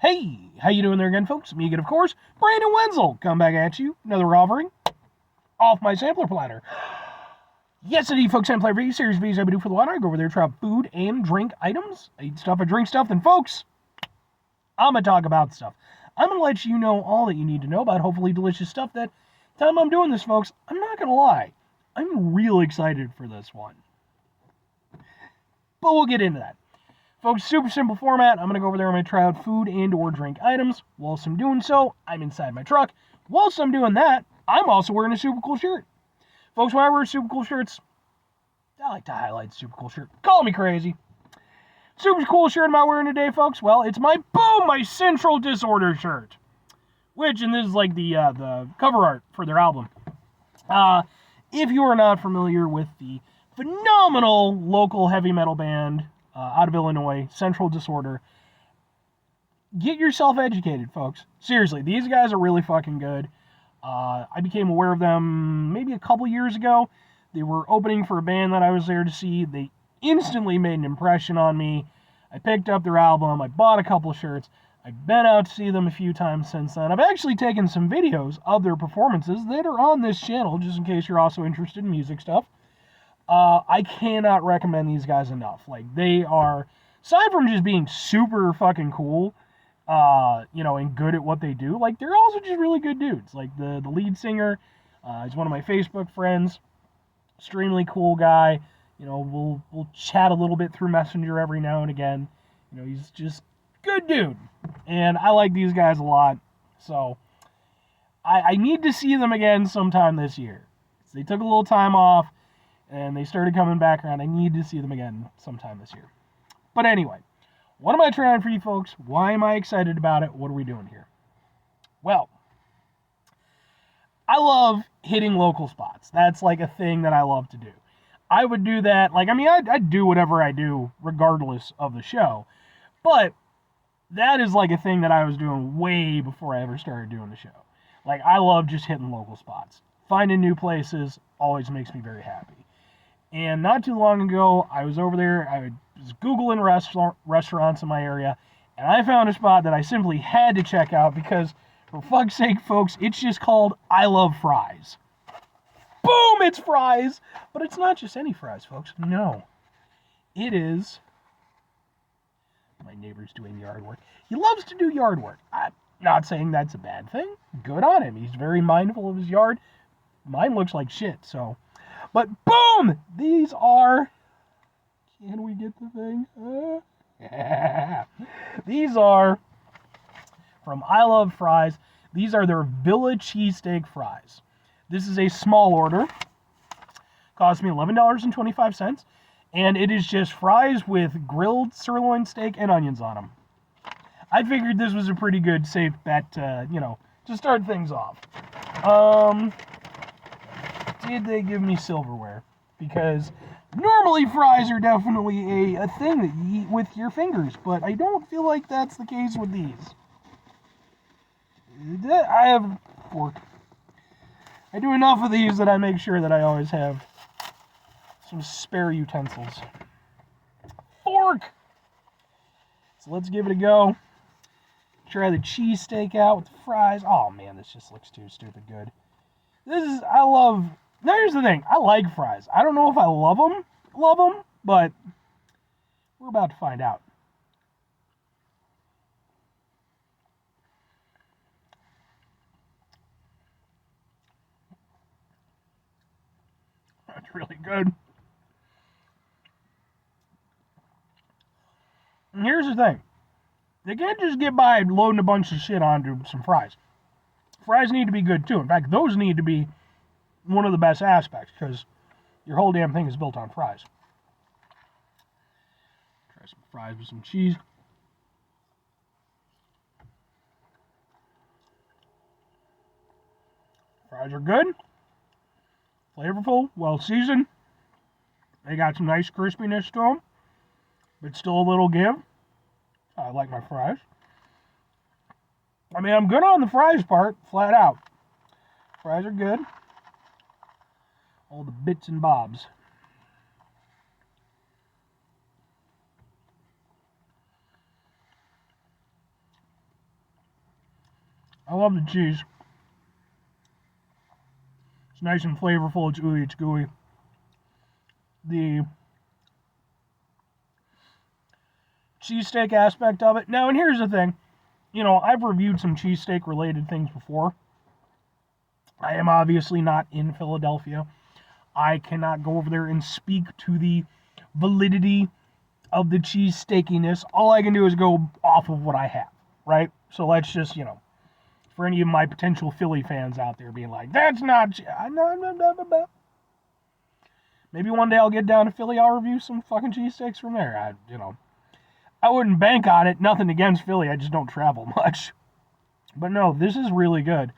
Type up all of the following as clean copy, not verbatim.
Hey, how you doing there again, folks? Me again, of course, Brandon Wenzel. Come back at you. Another offering off my sampler platter. Yes, indeed, folks, sampler every series videos I do for the water. I go over there, try out food and drink items. I eat stuff, I drink stuff, then, folks, I'm going to talk about stuff. I'm going to let you know all that you need to know about hopefully delicious stuff. That time I'm doing this, folks, I'm not going to lie. I'm real excited for this one. But we'll get into that. Folks, super simple format. I'm going to go over there. I'm going to try out food and or drink items. Whilst I'm doing so, I'm inside my truck. Whilst I'm doing that, I'm also wearing a super cool shirt. Folks, when I wear super cool shirts, I like to highlight super cool shirt. Call me crazy. Super cool shirt am I wearing today, folks? Well, it's my Central Disorder shirt. Which, and this is like the cover art for their album. If you are not familiar with the phenomenal local heavy metal band out of Illinois, Central Disorder, get yourself educated, folks. Seriously, these guys are really fucking good. I became aware of them maybe a couple years ago. They were opening for a band that I was there to see. They instantly made an impression on me. I picked up their album. I bought a couple shirts. I've been out to see them a few times since then. I've actually taken some videos of their performances that are on this channel, just in case you're also interested in music stuff. I cannot recommend these guys enough. Like, they are, aside from just being super fucking cool, and good at what they do, like, they're also just really good dudes. Like, the lead singer, is one of my Facebook friends, extremely cool guy. We'll chat a little bit through Messenger every now and again. He's just good dude. And I like these guys a lot. So, I need to see them again sometime this year. So they took a little time off, and they started coming back around. I need to see them again sometime this year. But anyway, what am I trying for you folks? Why am I excited about it? What are we doing here? Well, I love hitting local spots. That's like a thing that I love to do. I would do that, I'd do whatever I do regardless of the show. But that is like a thing that I was doing way before I ever started doing the show. Like, I love just hitting local spots. Finding new places always makes me very happy. And not too long ago, I was over there, I was Googling restaurants in my area, and I found a spot that I simply had to check out because, for fuck's sake, folks, it's just called I Love Fries. Boom, it's fries! But it's not just any fries, folks. No. It is... My neighbor's doing yard work. He loves to do yard work. I'm not saying that's a bad thing. Good on him. He's very mindful of his yard. Mine looks like shit, so... But boom! These are... Can we get the thing? These are from I Love Fries. These are their Villa Cheesesteak fries. This is a small order. Cost me $11.25. And it is just fries with grilled sirloin steak and onions on them. I figured this was a pretty good, safe bet to, to start things off. Did they give me silverware? Because normally fries are definitely a thing that you eat with your fingers, but I don't feel like that's the case with these. I have a fork. I do enough of these that I make sure that I always have some spare utensils. Fork! So let's give it a go. Try the cheesesteak out with the fries. Oh man, this just looks too stupid good. Now here's the thing, I like fries. I don't know if I love them, but we're about to find out. That's really good. And here's the thing. They can't just get by loading a bunch of shit onto some fries. Fries need to be good too. In fact, those need to be one of the best aspects, because your whole damn thing is built on fries. Try some fries with some cheese. Fries are good. Flavorful, well seasoned. They got some nice crispiness to them, but still a little give. I like my fries. I'm good on the fries part, flat out. Fries are good. All the bits and bobs. I love the cheese. It's nice and flavorful. It's ooey, it's gooey. The cheesesteak aspect of it. Now, and here's the thing. You know, I've reviewed some cheesesteak related things before. I am obviously not in Philadelphia. I cannot go over there and speak to the validity of the cheesesteakiness. All I can do is go off of what I have, right? So let's just, you know, for any of my potential Philly fans out there being like, that's not... Maybe one day I'll get down to Philly, I'll review some fucking cheesesteaks from there. I wouldn't bank on it. Nothing against Philly. I just don't travel much. But no, this is really good.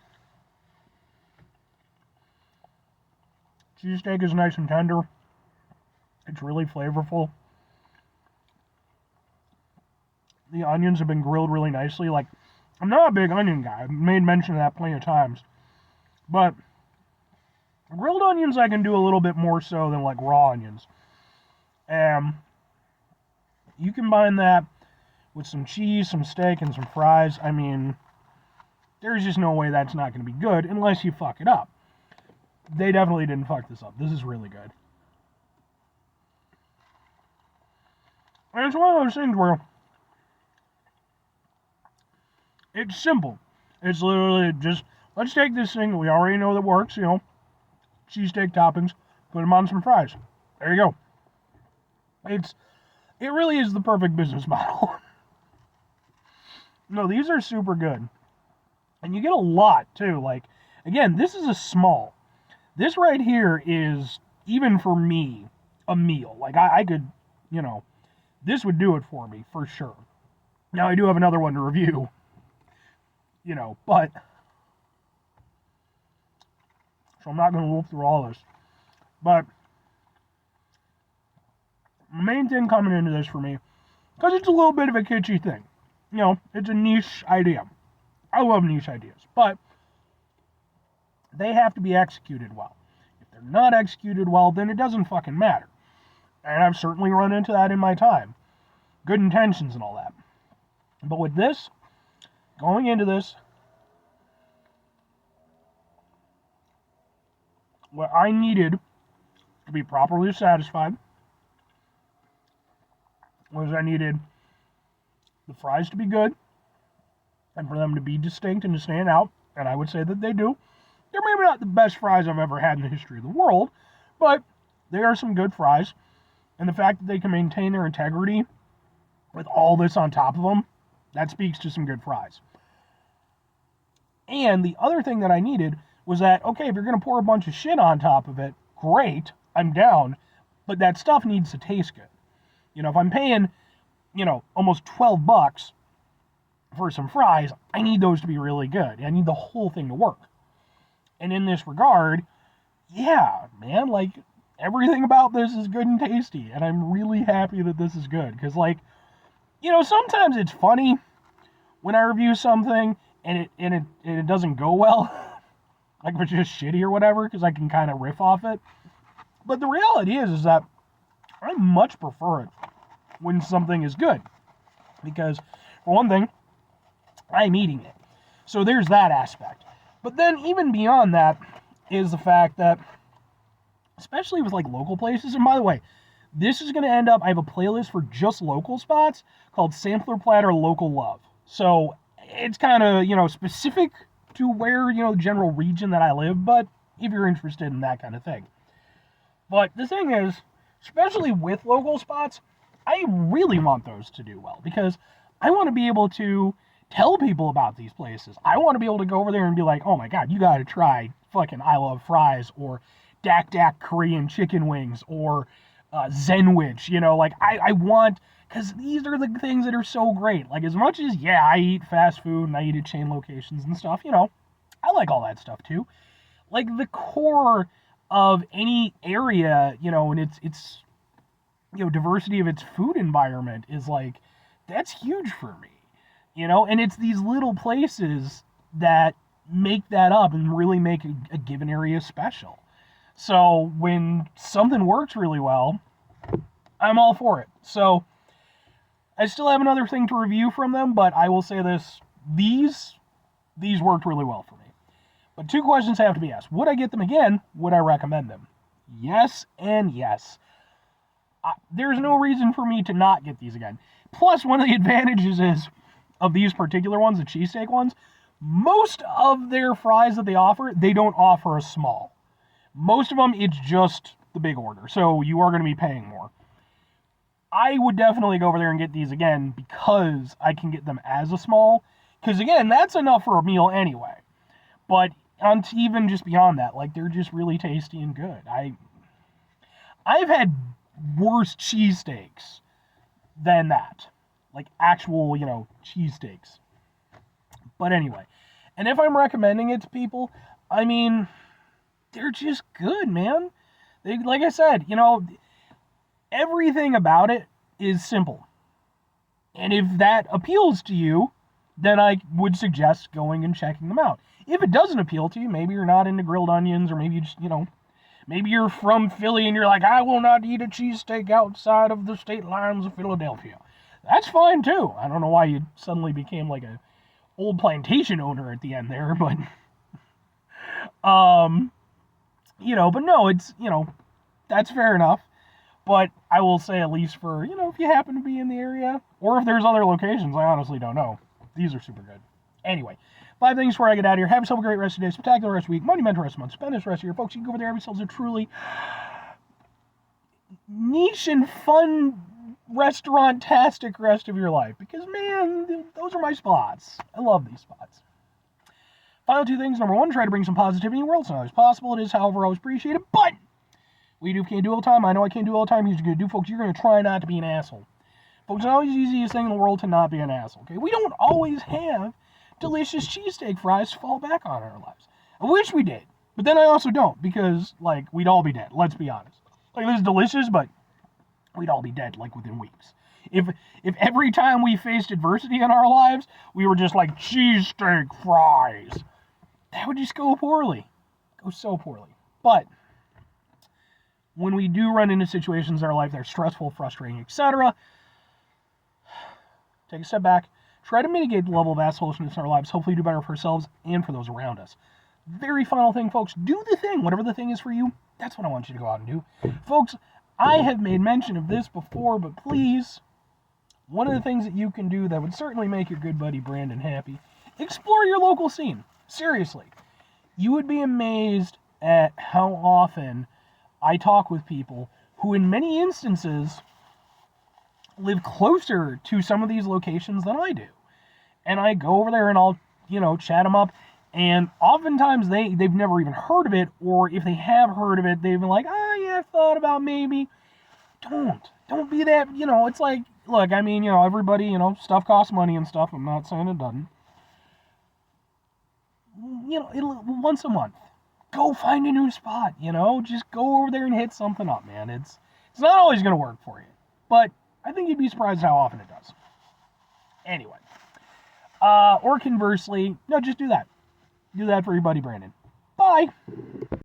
Cheesesteak is nice and tender. It's really flavorful. The onions have been grilled really nicely. Like, I'm not a big onion guy. I've made mention of that plenty of times. But grilled onions I can do a little bit more so than like raw onions. And you combine that with some cheese, some steak, and some fries. I mean, there's just no way that's not going to be good unless you fuck it up. They definitely didn't fuck this up. This is really good. And it's one of those things where it's simple. It's literally just, let's take this thing that we already know that works, you know, cheesesteak toppings, put them on some fries. There you go. It really is the perfect business model. No, these are super good. And you get a lot, too. Like, again, this is a small. This right here is, even for me, a meal. Like, I could, you know, this would do it for me, for sure. Now, I do have another one to review, you know, but, so I'm not going to loop through all this. But, the main thing coming into this for me, because it's a little bit of a kitschy thing. You know, it's a niche idea. I love niche ideas, but they have to be executed well. If they're not executed well, then it doesn't fucking matter. And I've certainly run into that in my time. Good intentions and all that. But with this, going into this, what I needed to be properly satisfied was I needed the fries to be good and for them to be distinct and to stand out, and I would say that they do. They're maybe not the best fries I've ever had in the history of the world, but they are some good fries, and the fact that they can maintain their integrity with all this on top of them, that speaks to some good fries. And the other thing that I needed was that, okay, if you're going to pour a bunch of shit on top of it, great, I'm down, but that stuff needs to taste good. You know, if I'm paying, you know, almost $12 for some fries, I need those to be really good. I need the whole thing to work. And in this regard, yeah, man, like, everything about this is good and tasty, and I'm really happy that this is good, because, like, you know, sometimes it's funny when I review something and it doesn't go well, like if it's just shitty or whatever, because I can kind of riff off it. But the reality is that I much prefer it when something is good, because for one thing, I'm eating it. So there's that aspect. But then even beyond that is the fact that, especially with like local places, and by the way, this is going to end up, I have a playlist for just local spots called Sampler Platter Local Love. So it's kind of, you know, specific to where, you know, the general region that I live, but if you're interested in that kind of thing. But the thing is, especially with local spots, I really want those to do well, because I want to be able to tell people about these places. I want to be able to go over there and be like, oh my god, you got to try fucking I Love Fries, or Dak Dak Korean chicken wings, or Zenwich, you know, like I want, because these are the things that are so great. Like, as much as, yeah, I eat fast food and I eat at chain locations and stuff, you know, I like all that stuff too. Like, the core of any area, you know, and it's you know, diversity of its food environment is like, that's huge for me, you know, and it's these little places that make that up and really make a given area special. So when something works really well, I'm all for it. So I still have another thing to review from them, but I will say this: these these worked really well for me. But 2 questions have to be asked. Would I get them again? Would I recommend them? Yes and yes. There's no reason for me to not get these again. Plus, one of the advantages is, of these particular ones, the cheesesteak ones, most of their fries that they offer, they don't offer a small. Most of them, it's just the big order. So you are going to be paying more. I would definitely go over there and get these again because I can get them as a small. Because, again, that's enough for a meal anyway. But even just beyond that, like, they're just really tasty and good. I've had worse cheesesteaks than that. Like, actual, cheesesteaks. But anyway. And if I'm recommending it to people, I mean, they're just good, man. Like I said, everything about it is simple. And if that appeals to you, then I would suggest going and checking them out. If it doesn't appeal to you, maybe you're not into grilled onions, or maybe you just, maybe you're from Philly and you're like, I will not eat a cheesesteak outside of the state lines of Philadelphia. That's fine too. I don't know why you suddenly became like a old plantation owner at the end there, but but no, it's, that's fair enough. But I will say, at least for, if you happen to be in the area, or if there's other locations, I honestly don't know. These are super good. Anyway, 5 things before I get out of here. Have yourself a great rest of the day, spectacular rest of the week, monumental rest of the month. Spend this rest of your folks. You can go over there, have yourselves a truly niche and fun restaurant-tastic rest of your life. Because, man, those are my spots. I love these spots. Final 2 things. Number 1, try to bring some positivity in the world. It's not always possible. It is, however, always appreciated. But we can't do all the time. I know I can't do all the time. Here's what you're going to do, folks. You're going to try not to be an asshole. Folks, it's not always the easiest thing in the world to not be an asshole. Okay, we don't always have delicious cheesesteak fries to fall back on in our lives. I wish we did, but then I also don't, because, like, we'd all be dead. Let's be honest. Like, this is delicious, but we'd all be dead, like, within weeks. If every time we faced adversity in our lives, we were just like, cheesesteak fries, that would just go poorly. Go so poorly. But when we do run into situations in our life that are stressful, frustrating, etc., take a step back, try to mitigate the level of assholishness in our lives, hopefully do better for ourselves and for those around us. Very final thing, folks, do the thing, whatever the thing is for you, that's what I want you to go out and do. Folks, I have made mention of this before, but please, one of the things that you can do that would certainly make your good buddy Brandon happy, explore your local scene. Seriously. You would be amazed at how often I talk with people who, in many instances, live closer to some of these locations than I do. And I go over there and I'll, chat them up. And oftentimes they've never even heard of it, or if they have heard of it, they've been like, yeah, I've thought about maybe. Don't be that, it's like, look, I mean, everybody, stuff costs money and stuff. I'm not saying it doesn't. Once a month, go find a new spot, just go over there and hit something up, man. It's not always going to work for you, but I think you'd be surprised how often it does. Anyway, or conversely, no, just do that. Do that for your buddy Brandon. Bye.